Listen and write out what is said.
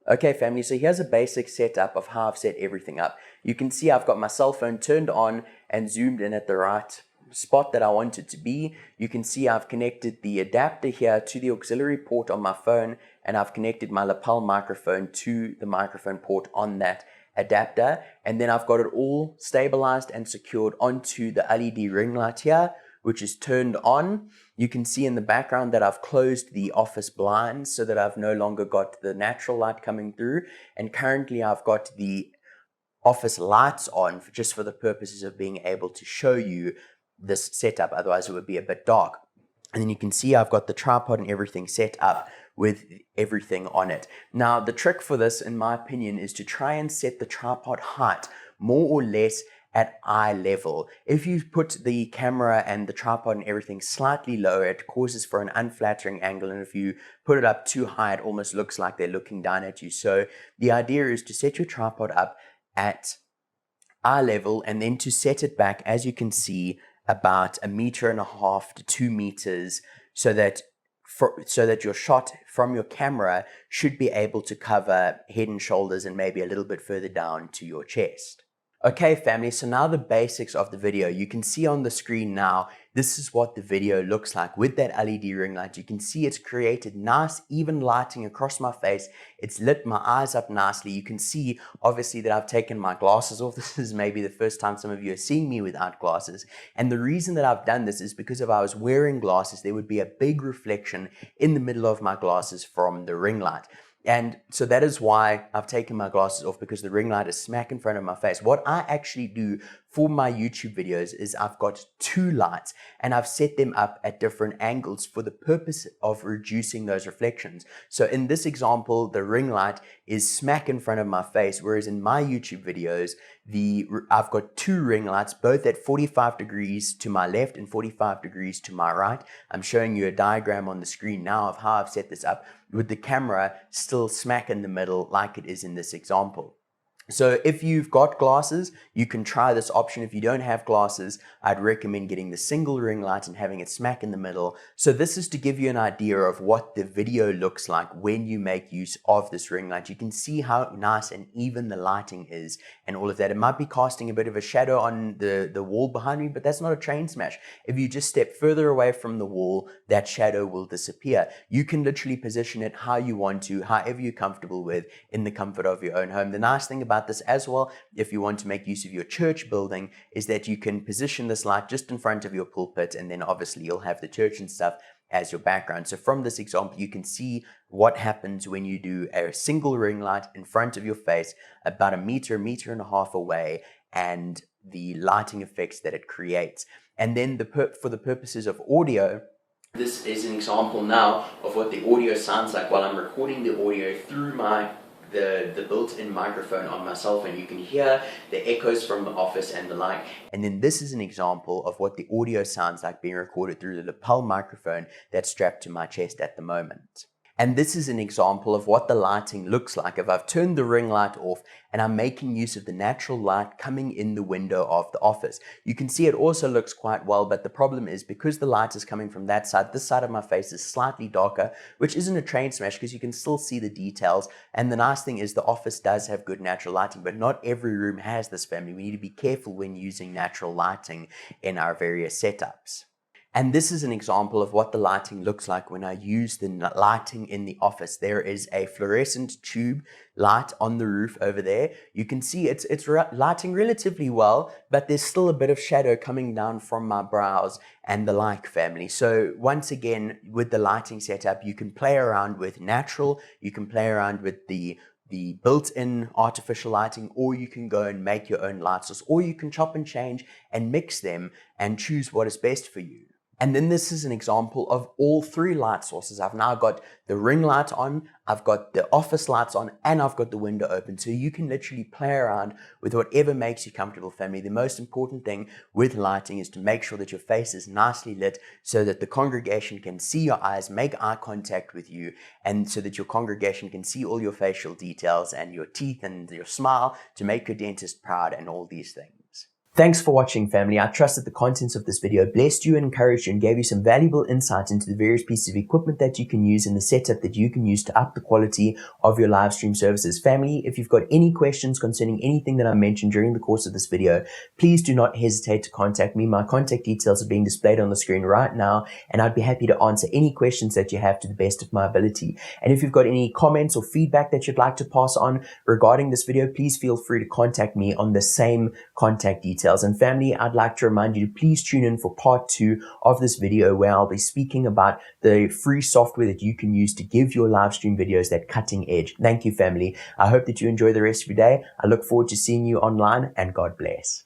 Okay family, so here's a basic setup of how I've set everything up. You can see I've got my cell phone turned on and zoomed in at the right spot that I want it to be. You can see I've connected the adapter here to the auxiliary port on my phone, and I've connected my lapel microphone to the microphone port on that adapter, and then I've got it all stabilized and secured onto the LED ring light here, which is turned on. You can see in the background that I've closed the office blinds so that I've no longer got the natural light coming through, and currently I've got the office lights on just for the purposes of being able to show you this setup, otherwise it would be a bit dark. And then you can see I've got the tripod and everything set up with everything on it. Now the trick for this, in my opinion, is to try and set the tripod height more or less at eye level. If you put the camera and the tripod and everything slightly lower, it causes for an unflattering angle, and if you put it up too high, it almost looks like they're looking down at you. So the idea is to set your tripod up at eye level and then to set it back, as you can see, about 1.5 meters to 2 meters, so that your shot from your camera should be able to cover head and shoulders and maybe a little bit further down to your chest. Okay family, so now the basics of the video. You can see on the screen now, this is what the video looks like with that LED ring light. You can see it's created nice even lighting across my face. It's lit my eyes up nicely. You can see obviously that I've taken my glasses off. This is maybe the first time some of you are seeing me without glasses. And the reason that I've done this is because if I was wearing glasses, there would be a big reflection in the middle of my glasses from the ring light. And so that is why I've taken my glasses off, because the ring light is smack in front of my face. What I actually do for my YouTube videos is I've got 2 lights and I've set them up at different angles for the purpose of reducing those reflections. So in this example, the ring light is smack in front of my face, whereas in my YouTube videos, I've got 2 ring lights, both at 45 degrees to my left and 45 degrees to my right. I'm showing you a diagram on the screen now of how I've set this up, with the camera still smack in the middle like it is in this example. So if you've got glasses, you can try this option. If you don't have glasses, I'd recommend getting the single ring light and having it smack in the middle. So this is to give you an idea of what the video looks like when you make use of this ring light. You can see how nice and even the lighting is and all of that. It might be casting a bit of a shadow on the wall behind me, but that's not a train smash. If you just step further away from the wall, that shadow will disappear. You can literally position it how you want to, however you're comfortable with, in the comfort of your own home. The nice thing about this as well, if you want to make use of your church building, is that you can position this light just in front of your pulpit, and then obviously you'll have the church and stuff as your background. So from this example, you can see what happens when you do a single ring light in front of your face about 1 meter, 1.5 meters away, and the lighting effects that it creates. And then for the purposes of audio, this is an example now of what the audio sounds like while I'm recording the audio through the built-in microphone on my cell phone. You can hear the echoes from the office and the like. And then this is an example of what the audio sounds like being recorded through the lapel microphone that's strapped to my chest at the moment. And this is an example of what the lighting looks like if I've turned the ring light off and I'm making use of the natural light coming in the window of the office. You can see it also looks quite well, but the problem is because the light is coming from that side, this side of my face is slightly darker, which isn't a train smash because you can still see the details. And the nice thing is the office does have good natural lighting, but not every room has this, family. We need to be careful when using natural lighting in our various setups. And this is an example of what the lighting looks like when I use the lighting in the office. There is a fluorescent tube light on the roof over there. You can see it's lighting relatively well, but there's still a bit of shadow coming down from my brows and the like, family. So once again, with the lighting setup, you can play around with natural, you can play around with the built-in artificial lighting, or you can go and make your own light source, or you can chop and change and mix them and choose what is best for you. And then this is an example of all 3 light sources. I've now got the ring light on, I've got the office lights on, and I've got the window open. So you can literally play around with whatever makes you comfortable, family. The most important thing with lighting is to make sure that your face is nicely lit so that the congregation can see your eyes, make eye contact with you, and so that your congregation can see all your facial details and your teeth and your smile to make your dentist proud and all these things. Thanks for watching, family. I trust that the contents of this video blessed you and encouraged you and gave you some valuable insight into the various pieces of equipment that you can use and the setup that you can use to up the quality of your live stream services. Family, if you've got any questions concerning anything that I mentioned during the course of this video, please do not hesitate to contact me. My contact details are being displayed on the screen right now, and I'd be happy to answer any questions that you have to the best of my ability. And if you've got any comments or feedback that you'd like to pass on regarding this video, please feel free to contact me on the same contact details. And family, I'd like to remind you to please tune in for part 2 of this video, where I'll be speaking about the free software that you can use to give your live stream videos that cutting edge. Thank you, family. I hope that you enjoy the rest of your day. I look forward to seeing you online, and God bless.